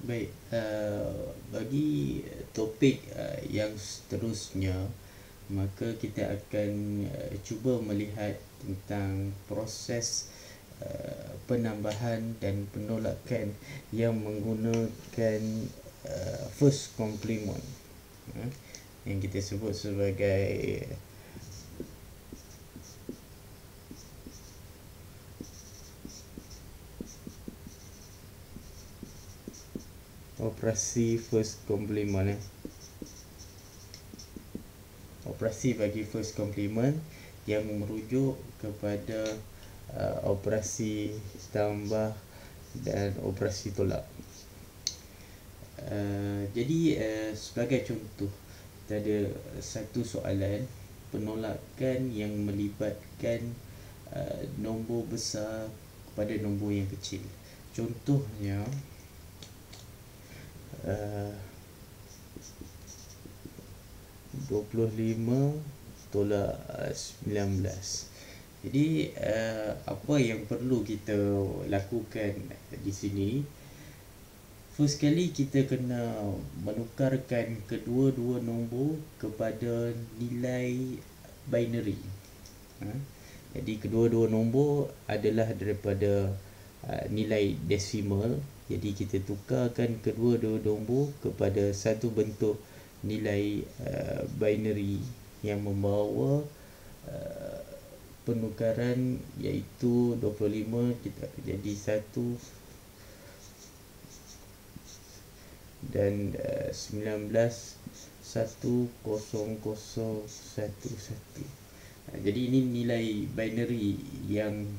Baik, bagi topik yang seterusnya, maka kita akan cuba melihat tentang proses penambahan dan penolakan yang menggunakan first complement, yang kita sebut sebagai operasi first complement. Operasi bagi first complement yang merujuk kepada operasi tambah dan operasi tolak. Jadi sebagai contoh, kita ada satu soalan penolakan yang melibatkan nombor besar kepada nombor yang kecil. Contohnya uh, 25 tolak 19. Jadi apa yang perlu kita lakukan di sini, first kali kita kena menukarkan kedua-dua nombor kepada nilai binary. Jadi kedua-dua nombor adalah daripada nilai desimal. Jadi kita tukarkan kedua-dua nombor kepada satu bentuk nilai binary yang membawa penukaran, iaitu 25 kita jadi 1 dan 19 10011. Jadi ini nilai binary yang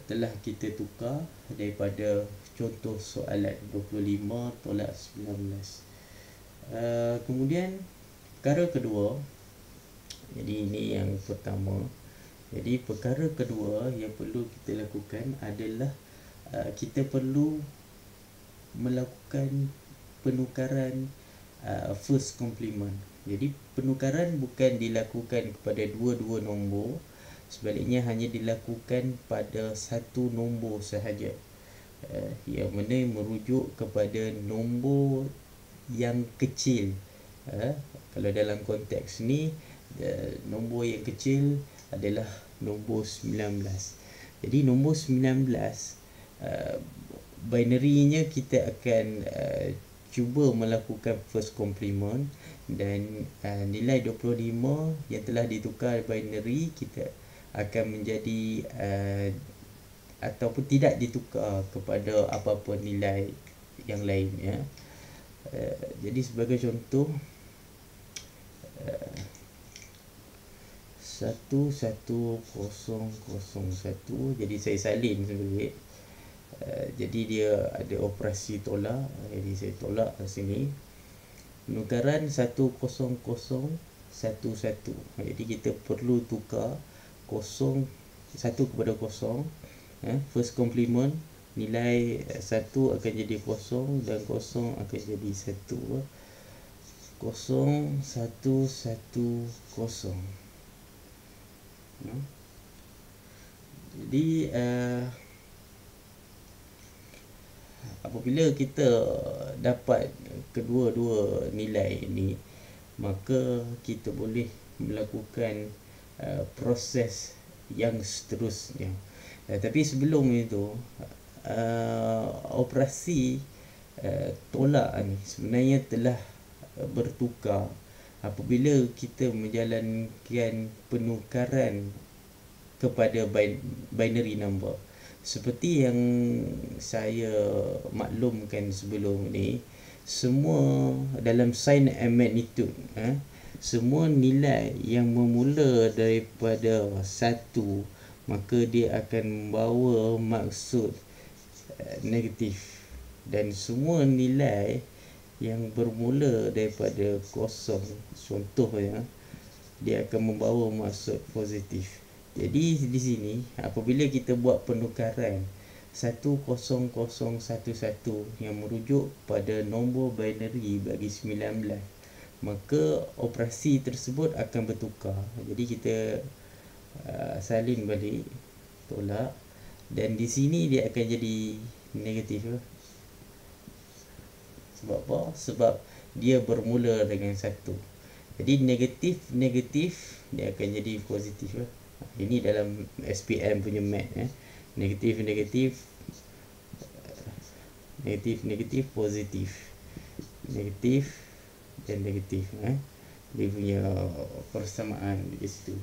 telah kita tukar daripada contoh soalan 25 tolak 19. Kemudian perkara kedua, jadi ini yang pertama. Jadi perkara kedua yang perlu kita lakukan adalah kita perlu melakukan penukaran first complement. Jadi penukaran bukan dilakukan kepada dua-dua nombor, sebaliknya hanya dilakukan pada satu nombor sahaja, yang mana merujuk kepada nombor yang kecil. Kalau dalam konteks ni, nombor yang kecil adalah nombor 19. Jadi nombor 19, binary-nya kita akan cuba melakukan first complement, dan nilai 25 yang telah ditukar binary kita akan menjadi ataupun tidak ditukar kepada apa-apa nilai yang lainnya. Jadi sebagai contoh, 11001, jadi saya salin sebenarnya. Jadi dia ada operasi tolak, jadi saya tolak kat sini. Penukaran 10011. Jadi kita perlu tukar 1 kepada 0. First complement, nilai 1 akan jadi 0 dan 0 akan jadi 1. 0110. Jadi apabila kita dapat kedua-dua nilai ini, maka kita boleh melakukan proses yang seterusnya. Tapi sebelum itu, operasi tolak ni sebenarnya telah bertukar apabila kita menjalankan penukaran kepada binary number. Seperti yang saya maklumkan sebelum ni, semua dalam sign and magnitude, semua nilai yang bermula daripada 1, maka dia akan membawa maksud negatif, dan semua nilai yang bermula daripada 0, contohnya, dia akan membawa maksud positif. Jadi di sini apabila kita buat penukaran 10011 yang merujuk pada nombor binary bagi 19, maka operasi tersebut akan bertukar. Jadi kita salin balik, tolak, dan di sini dia akan jadi negatif. Sebab apa? Sebab dia bermula dengan 1. Jadi negatif dia akan jadi positif lah. Ini dalam SPM punya mat negatif positif, negatif dan negatif dia punya persamaan di situ.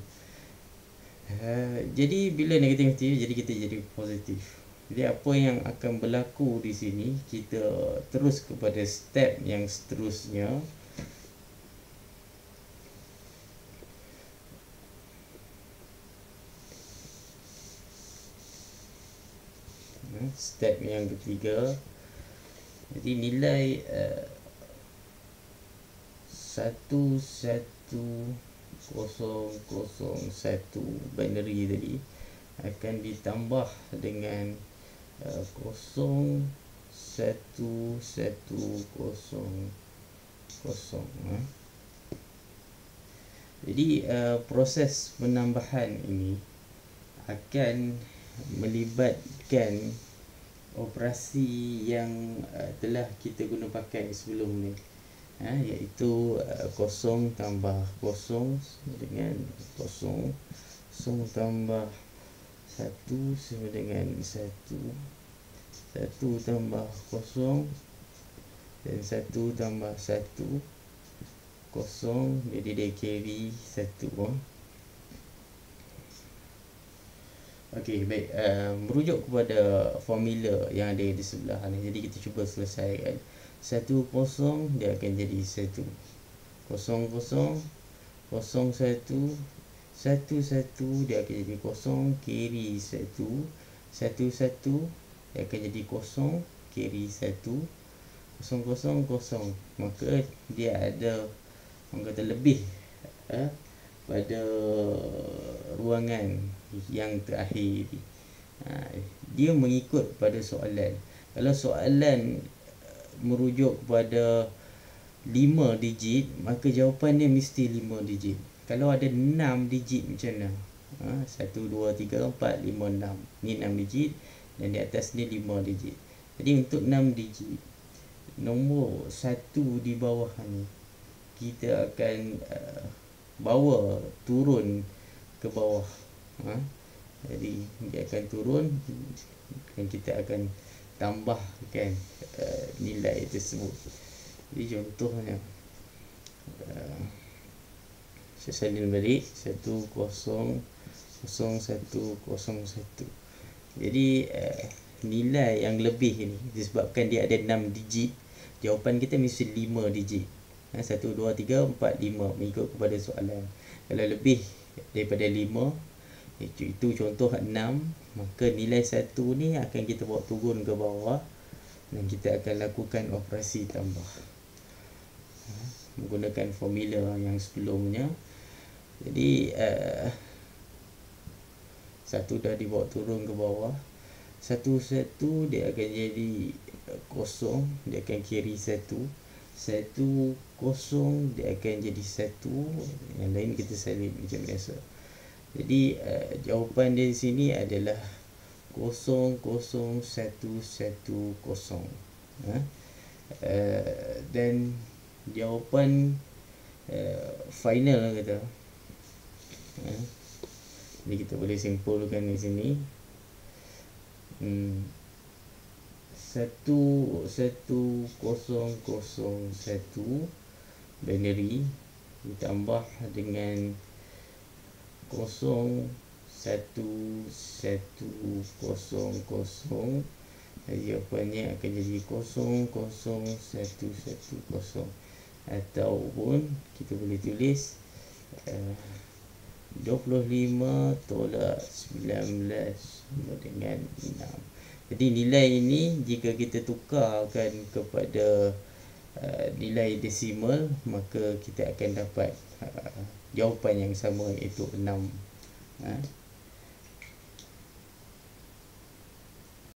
Jadi bila negatif jadi kita jadi positif. Jadi apa yang akan berlaku di sini, kita terus kepada step yang seterusnya. Step yang ketiga. Jadi nilai 1101 binary tadi akan ditambah dengan 01100. Jadi proses penambahan ini akan melibatkan operasi yang telah kita guna pakai sebelum ni, iaitu 0 tambah 0 dengan 0, 0 tambah 1 sama dengan 1, 1 tambah 0 dan 1 tambah 1, 0, jadi dia carry 1. Okey, baik. Merujuk kepada formula yang ada di sebelah ni. Jadi kita cuba selesaikan. 10 dia akan jadi 1. 00 01 11 dia akan jadi 0 carry 1. 11 dia akan jadi 0 carry 1. 000, maka dia ada orang kata lebih pada ruangan yang terakhir. Dia mengikut pada soalan. Kalau soalan merujuk kepada 5 digit, maka jawapan dia mesti 5 digit. Kalau ada 6 digit macam mana? 1, 2, 3, 4, 5, 6. Ni 6 digit dan di atas ni 5 digit. Jadi untuk 6 digit, nombor 1 di bawah ni kita akan bawa turun ke bawah. Jadi dia akan turun dan kita akan tambahkan nilai tersebut. Jadi contohnya saya salin balik 100101. Jadi nilai yang lebih ini disebabkan dia ada 6 digit, jawapan kita mesti 5 digit. 1, 2, 3, 4, 5 mengikut kepada soalan. Kalau lebih daripada 5, itu contoh 6, maka nilai 1 ni akan kita bawa turun ke bawah dan kita akan lakukan operasi tambah menggunakan formula yang sebelumnya. Jadi 1 dah dibawa turun ke bawah. 11 dia akan jadi 0, dia akan carry 1. 10 dia akan jadi 1, yang lain kita salin macam biasa. Jadi jawapan dia di sini adalah 00110. Dan jawapan final kata. Jadi kita boleh simpulkan di sini. 11001 binary ditambah dengan 01100, jawapannya akan jadi 00110, ataupun kita boleh tulis 25 tolak 19 dengan 6. Jadi nilai ini jika kita tukarkan kepada nilai desimal, maka kita akan dapat jawapan yang sama, iaitu 6.